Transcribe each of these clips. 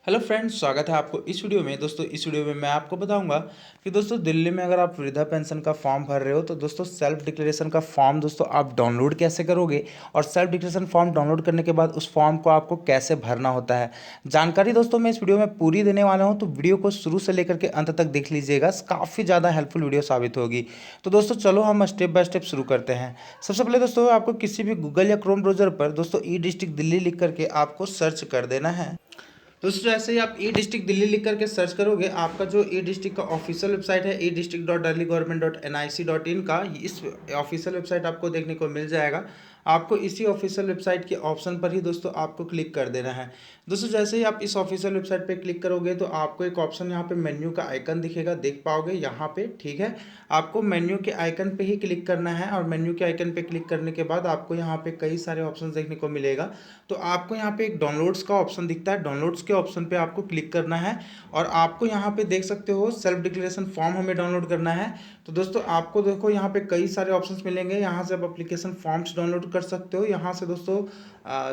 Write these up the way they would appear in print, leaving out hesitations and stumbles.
Hello friends, स्वागत है आपको इस वीडियो में। दोस्तों इस वीडियो में मैं आपको बताऊंगा कि दोस्तों दिल्ली में अगर आप वृद्धा पेंशन का फॉर्म भर रहे हो तो दोस्तों सेल्फ डिक्लेरेशन का फॉर्म दोस्तों आप डाउनलोड कैसे करोगे और सेल्फ डिक्लेरेशन फॉर्म डाउनलोड करने के बाद उस फॉर्म को आपको कैसे भरना होता है। जानकारी दोस्तों मैं इस वीडियो में पूरी देने वाला हूँ, तो वीडियो को शुरू से लेकर के अंत तक देख लीजिएगा, काफ़ी ज़्यादा हेल्पफुल वीडियो साबित होगी। तो दोस्तों चलो हम स्टेप बाय स्टेप शुरू करते हैं। सबसे पहले दोस्तों आपको किसी भी गूगल या क्रोम ब्राउजर पर दोस्तों ई डिस्ट्रिक्ट दिल्ली लिख करके आपको सर्च कर देना है। दोस्तों जैसे ही आप ई डिस्ट्रिक्ट दिल्ली लिख करके सर्च करोगे, आपका जो ई डिस्ट्रिक्ट का ऑफिशियल वेबसाइट है e-district.delhi-government.nic.in का, इस ऑफिशियल वेबसाइट आपको देखने को मिल जाएगा। आपको इसी ऑफिशियल वेबसाइट के ऑप्शन पर ही दोस्तों आपको क्लिक कर देना है। दोस्तों जैसे ही आप इस ऑफिशियल वेबसाइट पे क्लिक करोगे तो आपको एक ऑप्शन यहाँ पे मेन्यू का आइकन दिखेगा, देख पाओगे यहाँ पे, ठीक है। आपको मेन्यू के आइकन पे ही क्लिक करना है और मेन्यू के आइकन पे क्लिक करने के बाद आपको यहाँ पे कई सारे ऑप्शन देखने को मिलेगा। तो आपको यहाँ पे एक डाउनलोड्स का ऑप्शन दिखता है, डाउनलोड्स के ऑप्शन पे आपको क्लिक करना है और आपको यहाँ पे देख सकते हो सेल्फ डिक्लेरेशन फॉर्म हमें डाउनलोड करना है। तो दोस्तों आपको देखो यहाँ पे कई सारे ऑप्शंस मिलेंगे, यहाँ से आप एप्लीकेशन फॉर्म्स डाउनलोड कर सकते हो। यहाँ से दोस्तों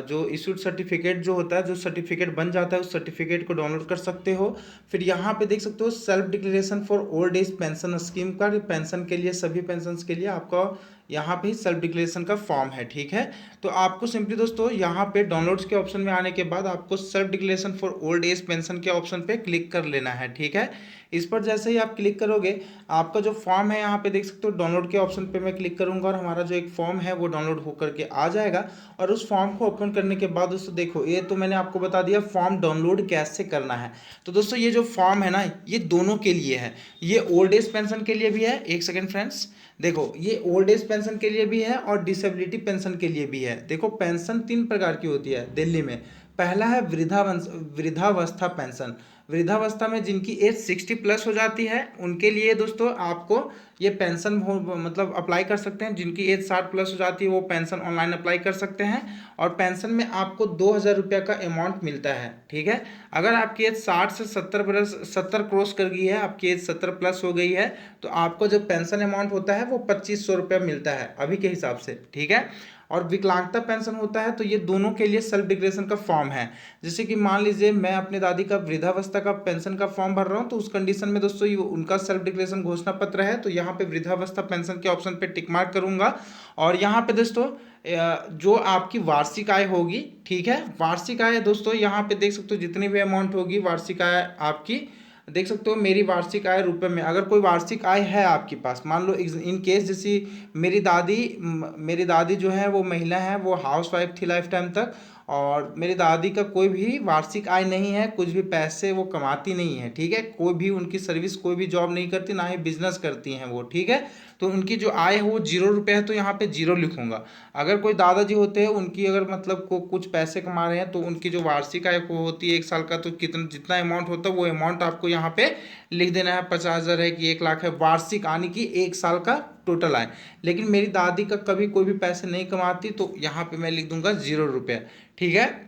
जो इशूड सर्टिफिकेट जो होता है, जो सर्टिफिकेट बन जाता है, उस सर्टिफिकेट को डाउनलोड कर सकते हो। फिर यहाँ पे देख सकते हो self declaration for old age pension scheme का, पेंशन के लिए, सभी पेंशन के लिए आपका यहाँ पे सेल्फ डिक्लेरेशन का फॉर्म है, ठीक है। तो आपको सिंपली दोस्तों यहाँ पे डाउनलोड्स के ऑप्शन में आने के बाद आपको self declaration for old age pension के ऑप्शन पे क्लिक कर लेना है, ठीक है। इस पर जैसे ही आप क्लिक करोगे, आपका जो फॉर्म है यहाँ पे देख सकते हो, डाउनलोड के ऑप्शन पे मैं क्लिक करूंगा और हमारा जो एक फॉर्म है वो डाउनलोड होकर के आ जाएगा। और उस फॉर्म को ओपन करने के बाद दोस्तों देखो, ये तो मैंने आपको बता दिया फॉर्म डाउनलोड कैसे करना है। तो दोस्तों ये जो फॉर्म है ना, ये दोनों के लिए है। ये ओल्ड एज पेंशन के लिए भी है, एक सेकेंड फ्रेंड्स, देखो ये ओल्ड एज पेंशन के लिए भी है और डिसेबिलिटी पेंशन के लिए भी है। देखो पेंशन 3 प्रकार की होती है दिल्ली में। पहला है वृद्धावस्था पेंशन। वृद्धावस्था में जिनकी एज 60 प्लस हो जाती है उनके लिए दोस्तों आपको ये पेंशन मतलब अप्लाई कर सकते हैं। जिनकी एज 60 प्लस हो जाती है वो पेंशन ऑनलाइन अप्लाई कर सकते हैं और पेंशन में आपको 2,000 रुपये का अमाउंट मिलता है, ठीक है। अगर आपकी एज 60 से 70 क्रॉस कर गई है, आपकी एज 70 प्लस हो गई है, तो आपको जो पेंशन अमाउंट होता है वो 2,500 रुपये मिलता है अभी के हिसाब से, ठीक है। और विकलांगता पेंशन होता है, तो ये दोनों के लिए सेल्फ डिक्लेरेशन का फॉर्म है। जैसे कि मान लीजिए मैं अपनी दादी का वृद्धावस्था का पेंशन का फॉर्म भर रहा हूँ, तो उस कंडीशन में दोस्तों ये उनका सेल्फ डिक्लेरेशन घोषणा पत्र है, तो यहाँ पे वृद्धावस्था पेंशन के ऑप्शन पे टिक मार्क करूंगा। और यहाँ पे दोस्तों जो आपकी वार्षिक आय होगी, ठीक है, वार्षिक आय दोस्तों यहाँ पे देख सकते हो जितनी भी अमाउंट होगी वार्षिक आय आपकी, देख सकते हो मेरी वार्षिक आय रुपए में। अगर कोई वार्षिक आय है आपके पास, मान लो इन केस जैसी मेरी दादी जो है वो महिला है, वो हाउस वाइफ थी लाइफ टाइम तक, और मेरी दादी का कोई भी वार्षिक आय नहीं है, कुछ भी पैसे वो कमाती नहीं है, ठीक है। कोई भी उनकी सर्विस, कोई भी जॉब नहीं करती, ना ही बिजनेस करती हैं वो, ठीक है। तो उनकी जो आय है वो 0 रुपये है, तो यहाँ पे 0 लिखूंगा। अगर कोई दादाजी होते हैं, उनकी अगर मतलब को कुछ पैसे कमा रहे हैं, तो उनकी जो वार्षिक आय को होती है 1 साल का, तो कितना जितना अमाउंट होता है वो अमाउंट आपको यहाँ पे लिख देना है। 50,000 है कि 1 लाख है, वार्षिक आने की 1 साल का टोटल आय। लेकिन मेरी दादी का कभी कोई भी पैसे नहीं कमाती, तो यहाँ पे मैं लिख दूंगा 0 रुपये, ठीक है।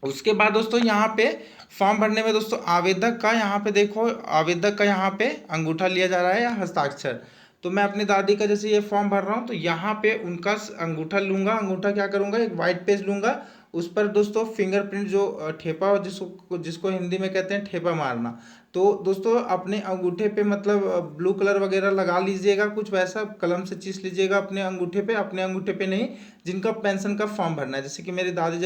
उसके बाद दोस्तों यहाँ पे फॉर्म भरने में दोस्तों आवेदक का यहाँ पे देखो, आवेदक का यहाँ पे अंगूठा लिया जा रहा है या हस्ताक्षर। तो मैं अपनी दादी का जैसे ये फॉर्म भर रहा हूँ, तो यहाँ पे उनका अंगूठा लूंगा। अंगूठा क्या करूँगा, एक वाइट पेज लूंगा, उस पर दोस्तों फिंगरप्रिंट जो ठेपा जिसको जिसको हिंदी में कहते हैं ठेपा मारना। तो दोस्तों अपने अंगूठे पे मतलब ब्लू कलर वगैरह लगा लीजिएगा, कुछ वैसा कलम से चीस लीजिएगा अपने अंगूठे पे, अपने अंगूठे पे नहीं, जिनका पेंशन का फॉर्म भरना है। जैसे कि मेरी दादी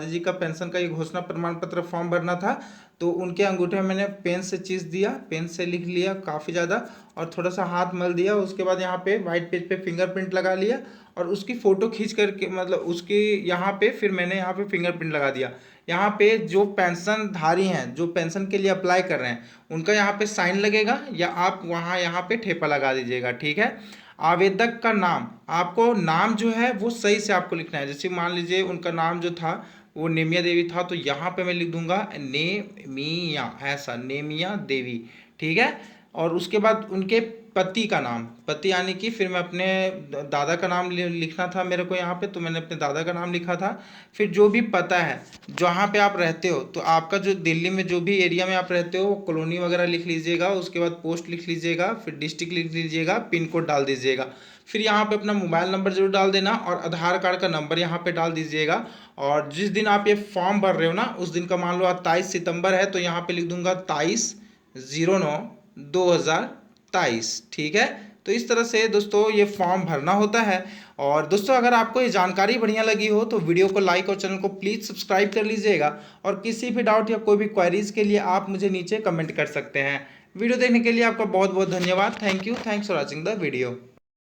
जी का पेंशन का ये घोषणा प्रमाण पत्र फॉर्म भरना था, तो उनके अंगूठे में मैंने पेन से चीस दिया, पेन से लिख लिया काफ़ी ज़्यादा, और थोड़ा सा हाथ मल दिया। उसके बाद यहाँ पे वाइट पेज पे फिंगरप्रिंट लगा लिया और उसकी फ़ोटो खींच करके, मतलब उसकी यहाँ पे फिर मैंने यहाँ पे फिंगरप्रिंट लगा दिया। यहाँ पे जो पेंशनधारी हैं, जो पेंशन के लिए अप्लाई कर रहे हैं, उनका यहाँ पे साइन लगेगा, या आप वहाँ यहाँ पे ठेपा लगा दीजिएगा, ठीक है। आवेदक का नाम, आपको नाम जो है वो सही से आपको लिखना है। जैसे मान लीजिए उनका नाम जो था वो नेमिया देवी था, तो यहाँ पे मैं लिख दूंगा नेमिया, ऐसा नेमिया देवी, ठीक है। और उसके बाद उनके पति का नाम, पति यानी कि फिर मैं अपने दादा का नाम लिखना था मेरे को यहाँ पे, तो मैंने अपने दादा का नाम लिखा था। फिर जो भी पता है जहाँ पे आप रहते हो, तो आपका जो दिल्ली में जो भी एरिया में आप रहते हो वो कॉलोनी वगैरह लिख लीजिएगा, उसके बाद पोस्ट लिख लीजिएगा, फिर डिस्ट्रिक्ट लिख लीजिएगा, पिन कोड डाल दीजिएगा। फिर यहाँ पे अपना मोबाइल नंबर जरूर डाल देना और आधार कार्ड का नंबर यहाँ पे डाल दीजिएगा। और जिस दिन आप ये फॉर्म भर रहे हो ना, उस दिन का मान लो आज 23 सितंबर है, तो यहाँ पे लिख दूंगा 23/09/2023। ठीक है, तो इस तरह से दोस्तों ये फॉर्म भरना होता है। और दोस्तों अगर आपको ये जानकारी बढ़िया लगी हो तो वीडियो को लाइक और चैनल को प्लीज़ सब्सक्राइब कर लीजिएगा। और किसी भी डाउट या कोई भी क्वेरीज के लिए आप मुझे नीचे कमेंट कर सकते हैं। वीडियो देखने के लिए आपका बहुत बहुत धन्यवाद। Thank you, thanks for watching the video.